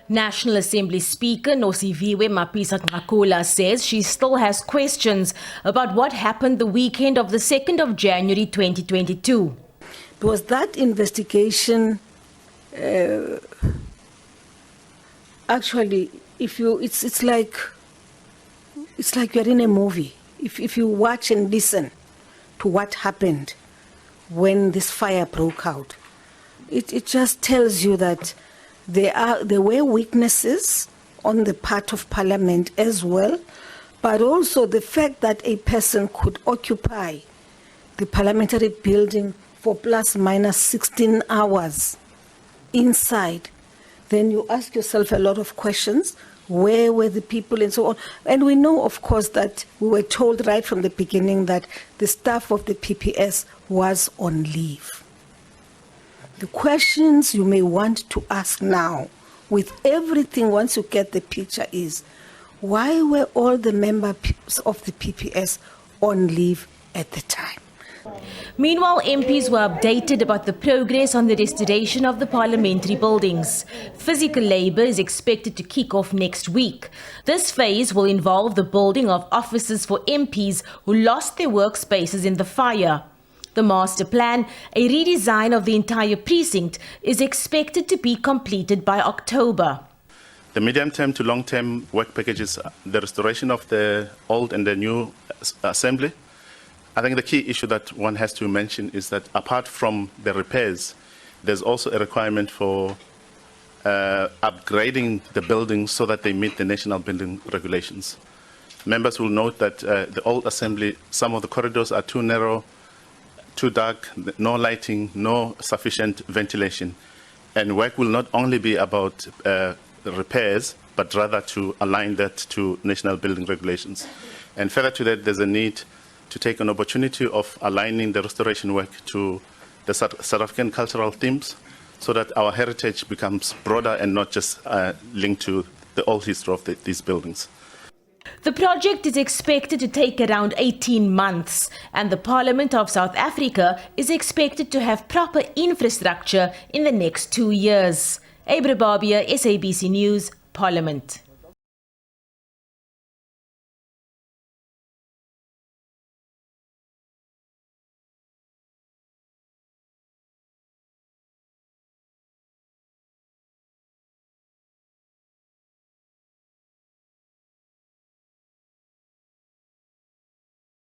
National Assembly Speaker Nosiviwe Mapisa-Nqakula says she still has questions about what happened the weekend of the 2nd of January 2022. Was that investigation actually, it's like you're in a movie. If you watch and listen to what happened when this fire broke out, it just tells you that there were weaknesses on the part of Parliament as well, but also the fact that a person could occupy the parliamentary building for plus minus 16 hours inside, then you ask yourself a lot of questions. Where were the people and so on? And we know, of course, that we were told right from the beginning that the staff of the PPS was on leave. The questions you may want to ask now, with everything once you get the picture, is why were all the members of the PPS on leave at the time? Meanwhile, MPs were updated about the progress on the restoration of the parliamentary buildings. Physical labour is expected to kick off next week. This phase will involve the building of offices for MPs who lost their workspaces in the fire. The master plan, a redesign of the entire precinct, is expected to be completed by October. The medium-term to long-term work packages, the restoration of the old and the new assembly. I think the key issue that one has to mention is that apart from the repairs, there's also a requirement for upgrading the buildings so that they meet the national building regulations. Members will note that the old assembly, some of the corridors are too narrow, too dark, no lighting, no sufficient ventilation. And work will not only be about the repairs, but rather to align that to national building regulations. And further to that, there's a need to take an opportunity of aligning the restoration work to the South African cultural themes so that our heritage becomes broader and not just linked to the old history of these buildings. The project is expected to take around 18 months, and the Parliament of South Africa is expected to have proper infrastructure in the next 2 years. Babia, SABC News, Parliament.